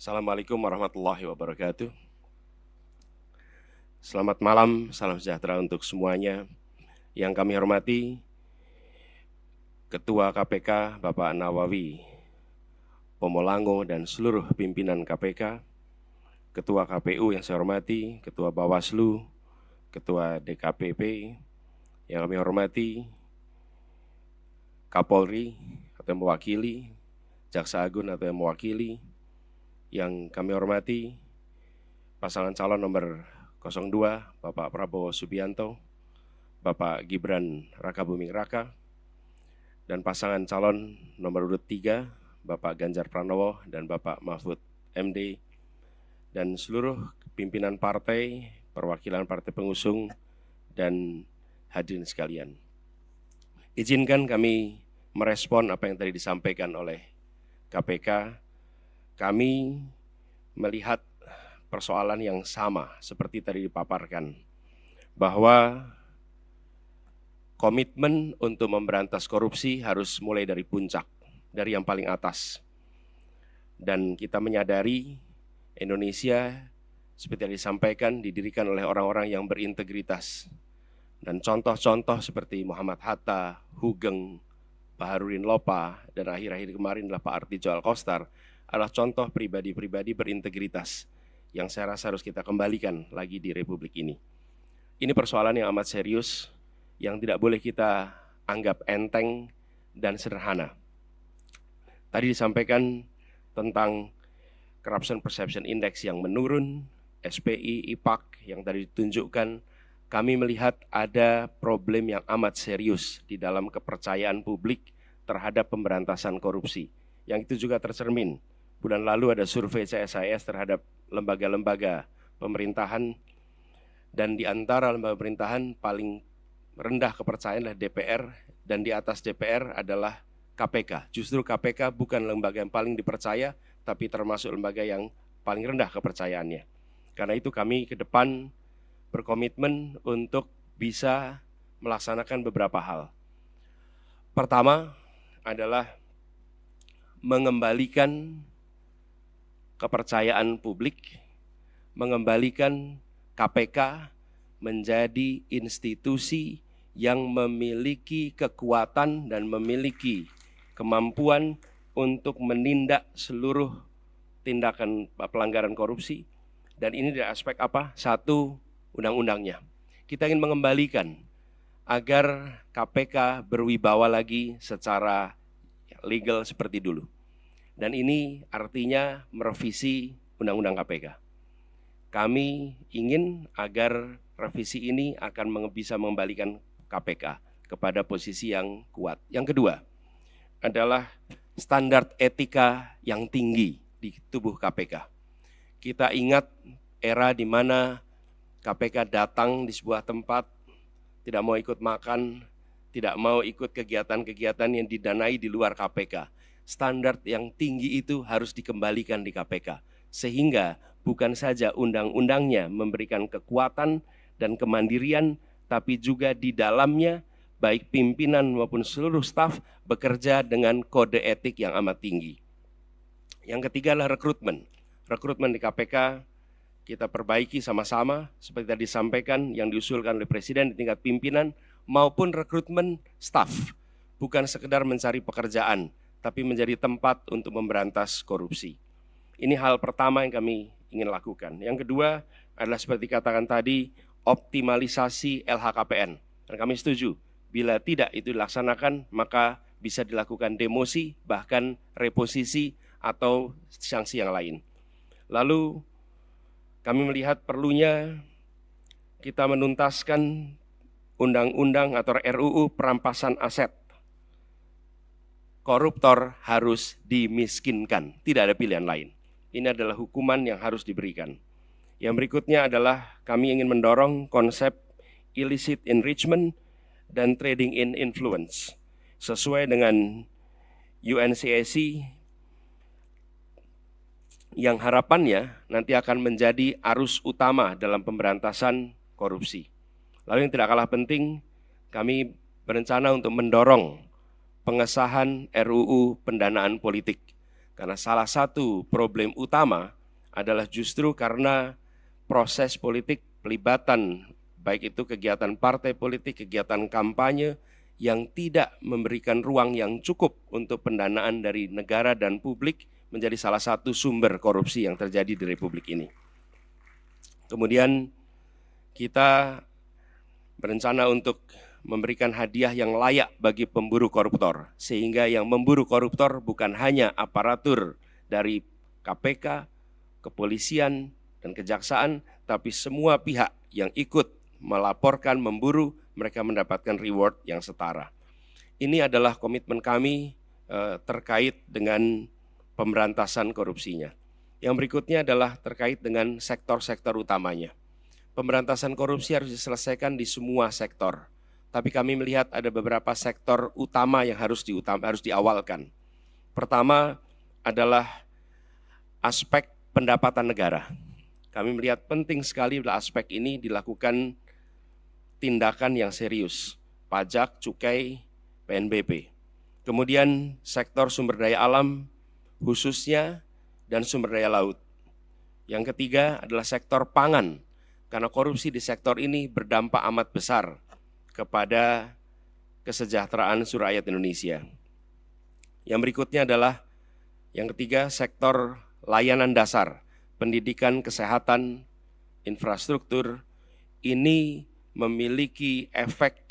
Assalamualaikum warahmatullahi wabarakatuh. Selamat malam, salam sejahtera untuk semuanya. Yang kami hormati Ketua KPK Bapak Nawawi Pomolango dan seluruh pimpinan KPK, Ketua KPU yang saya hormati, Ketua Bawaslu, Ketua DKPP, yang kami hormati Kapolri atau yang mewakili, Jaksa Agung atau yang mewakili, yang kami hormati pasangan calon nomor 02 Bapak Prabowo Subianto, Bapak Gibran Rakabuming Raka, dan pasangan calon nomor urut 3 Bapak Ganjar Pranowo dan Bapak Mahfud MD, dan seluruh pimpinan partai, perwakilan partai pengusung, dan hadirin sekalian. Izinkan kami merespon apa yang tadi disampaikan oleh KPK. Kami melihat persoalan yang sama seperti tadi dipaparkan, bahwa komitmen untuk memberantas korupsi harus mulai dari puncak, dari yang paling atas. Dan kita menyadari Indonesia, seperti yang disampaikan, didirikan oleh orang-orang yang berintegritas. Dan contoh-contoh seperti Muhammad Hatta, Hugeng, Baharudin Lopa, dan akhir-akhir kemarin adalah Pak Artijo Alkostar, adalah contoh pribadi-pribadi berintegritas yang saya rasa harus kita kembalikan lagi di Republik ini. Ini persoalan yang amat serius, yang tidak boleh kita anggap enteng dan sederhana. Tadi disampaikan tentang Corruption Perception Index yang menurun, SPI, IPAK yang tadi ditunjukkan. Kami melihat ada problem yang amat serius di dalam kepercayaan publik terhadap pemberantasan korupsi. Yang itu juga tercermin. Bulan lalu ada survei CSIS terhadap lembaga-lembaga pemerintahan, dan di antara lembaga pemerintahan paling rendah kepercayaan adalah DPR, dan di atas DPR adalah KPK. Justru KPK bukan lembaga yang paling dipercaya, tapi termasuk lembaga yang paling rendah kepercayaannya. Karena itu kami ke depan berkomitmen untuk bisa melaksanakan beberapa hal. Pertama adalah mengembalikan kepercayaan publik, mengembalikan KPK menjadi institusi yang memiliki kekuatan dan memiliki kemampuan untuk menindak seluruh tindakan pelanggaran korupsi. Dan ini dari aspek apa? Satu, undang-undangnya. Kita ingin mengembalikan agar KPK berwibawa lagi secara legal seperti dulu. Dan ini artinya merevisi Undang-Undang KPK. Kami ingin agar revisi ini akan bisa mengembalikan KPK kepada posisi yang kuat. Yang kedua adalah standar etika yang tinggi di tubuh KPK. Kita ingat era di mana KPK datang di sebuah tempat, tidak mau ikut makan, tidak mau ikut kegiatan-kegiatan yang didanai di luar KPK. Standar yang tinggi itu harus dikembalikan di KPK, sehingga bukan saja undang-undangnya memberikan kekuatan dan kemandirian, tapi juga di dalamnya baik pimpinan maupun seluruh staf bekerja dengan kode etik yang amat tinggi. Yang ketiga adalah rekrutmen. Rekrutmen di KPK kita perbaiki sama-sama, seperti tadi disampaikan yang diusulkan oleh Presiden di tingkat pimpinan, maupun rekrutmen staf. Bukan sekedar mencari pekerjaan, tapi menjadi tempat untuk memberantas korupsi. Ini hal pertama yang kami ingin lakukan. Yang kedua adalah seperti katakan tadi, optimalisasi LHKPN. Dan kami setuju, bila tidak itu dilaksanakan, maka bisa dilakukan demosi, bahkan reposisi atau sanksi yang lain. Lalu kami melihat perlunya kita menuntaskan undang-undang atau RUU perampasan aset. Koruptor harus dimiskinkan, tidak ada pilihan lain. Ini adalah hukuman yang harus diberikan. Yang berikutnya adalah kami ingin mendorong konsep illicit enrichment dan trading in influence. Sesuai dengan UNCAC yang harapannya nanti akan menjadi arus utama dalam pemberantasan korupsi. Lalu yang tidak kalah penting, kami berencana untuk mendorong pengesahan RUU pendanaan politik. Karena salah satu problem utama adalah justru karena proses politik pelibatan, baik itu kegiatan partai politik, kegiatan kampanye, yang tidak memberikan ruang yang cukup untuk pendanaan dari negara dan publik menjadi salah satu sumber korupsi yang terjadi di Republik ini. Kemudian kita berencana untuk memberikan hadiah yang layak bagi pemburu koruptor, sehingga yang memburu koruptor bukan hanya aparatur dari KPK, kepolisian, dan kejaksaan, tapi semua pihak yang ikut melaporkan, memburu, mereka mendapatkan reward yang setara. Ini adalah komitmen kami terkait dengan pemberantasan korupsinya. Yang berikutnya adalah terkait dengan sektor-sektor utamanya. Pemberantasan korupsi harus diselesaikan di semua sektor. Tapi kami melihat ada beberapa sektor utama yang harus diawalkan. Pertama adalah aspek pendapatan negara. Kami melihat penting sekali bila aspek ini dilakukan tindakan yang serius. Pajak, cukai, PNBP. Kemudian sektor sumber daya alam khususnya dan sumber daya laut. Yang ketiga adalah sektor pangan. Karena korupsi di sektor ini berdampak amat besar kepada kesejahteraan seluruh rakyat Indonesia. Yang berikutnya adalah yang ketiga, sektor layanan dasar, pendidikan, kesehatan, infrastruktur. Ini memiliki efek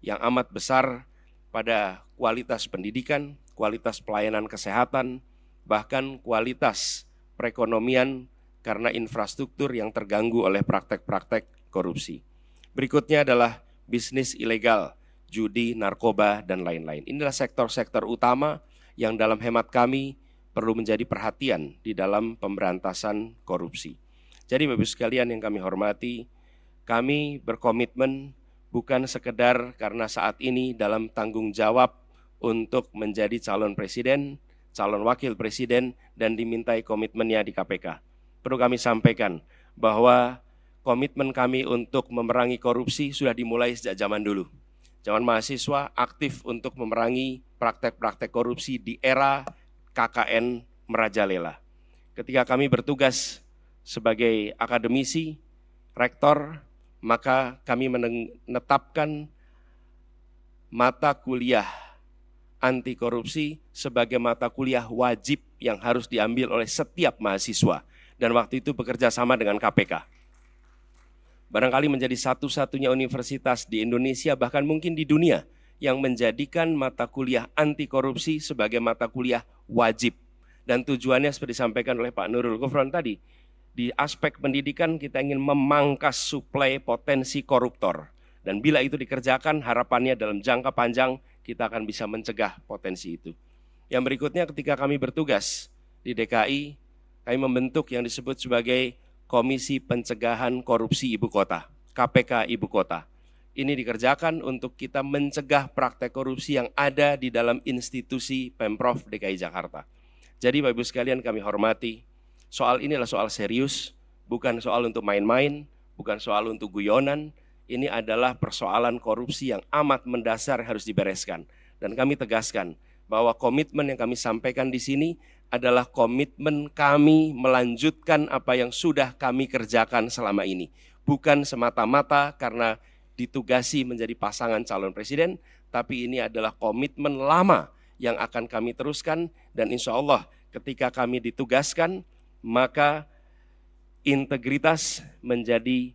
yang amat besar pada kualitas pendidikan, kualitas pelayanan kesehatan, bahkan kualitas perekonomian karena infrastruktur yang terganggu oleh praktek-praktek korupsi. Berikutnya adalah bisnis ilegal, judi, narkoba, dan lain-lain. Inilah sektor-sektor utama yang dalam hemat kami perlu menjadi perhatian di dalam pemberantasan korupsi. Jadi Bapak-Ibu sekalian yang kami hormati, kami berkomitmen bukan sekedar karena saat ini dalam tanggung jawab untuk menjadi calon presiden, calon wakil presiden, dan dimintai komitmennya di KPK. Perlu kami sampaikan bahwa komitmen kami untuk memerangi korupsi sudah dimulai sejak zaman dulu. Zaman mahasiswa aktif untuk memerangi praktek-praktek korupsi di era KKN merajalela. Ketika kami bertugas sebagai akademisi, rektor, maka kami menetapkan mata kuliah anti korupsi sebagai mata kuliah wajib yang harus diambil oleh setiap mahasiswa. Dan waktu itu bekerja sama dengan KPK. Barangkali menjadi satu-satunya universitas di Indonesia, bahkan mungkin di dunia, yang menjadikan mata kuliah anti korupsi sebagai mata kuliah wajib. Dan tujuannya seperti disampaikan oleh Pak Nurul Gufron tadi, di aspek pendidikan kita ingin memangkas suplai potensi koruptor. Dan bila itu dikerjakan, harapannya dalam jangka panjang kita akan bisa mencegah potensi itu. Yang berikutnya ketika kami bertugas di DKI, kami membentuk yang disebut sebagai Komisi Pencegahan Korupsi Ibu Kota, KPK Ibu Kota. Ini dikerjakan untuk kita mencegah praktek korupsi yang ada di dalam institusi Pemprov DKI Jakarta. Jadi Bapak-Ibu sekalian kami hormati, soal ini adalah soal serius, bukan soal untuk main-main, bukan soal untuk guyonan. Ini adalah persoalan korupsi yang amat mendasar harus dibereskan. Dan kami tegaskan bahwa komitmen yang kami sampaikan di sini adalah komitmen kami melanjutkan apa yang sudah kami kerjakan selama ini. Bukan semata-mata karena ditugasi menjadi pasangan calon presiden, tapi ini adalah komitmen lama yang akan kami teruskan. Dan insya Allah ketika kami ditugaskan, maka integritas menjadi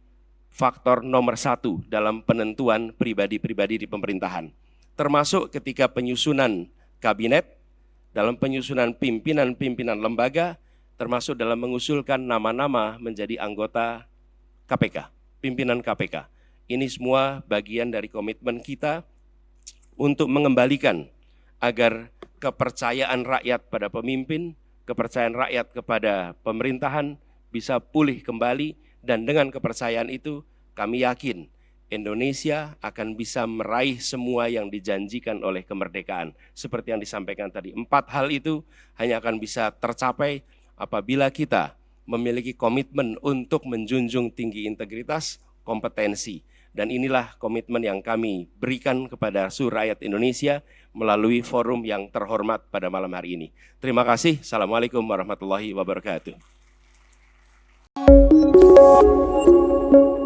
faktor nomor 1 dalam penentuan pribadi-pribadi di pemerintahan. Termasuk ketika penyusunan kabinet, dalam penyusunan pimpinan-pimpinan lembaga, termasuk dalam mengusulkan nama-nama menjadi anggota KPK, pimpinan KPK. Ini semua bagian dari komitmen kita untuk mengembalikan agar kepercayaan rakyat pada pemimpin, kepercayaan rakyat kepada pemerintahan bisa pulih kembali, dan dengan kepercayaan itu kami yakin Indonesia akan bisa meraih semua yang dijanjikan oleh kemerdekaan. Seperti yang disampaikan tadi, 4 hal itu hanya akan bisa tercapai apabila kita memiliki komitmen untuk menjunjung tinggi integritas, kompetensi. Dan inilah komitmen yang kami berikan kepada seluruh rakyat Indonesia melalui forum yang terhormat pada malam hari ini. Terima kasih. Assalamualaikum warahmatullahi wabarakatuh. you.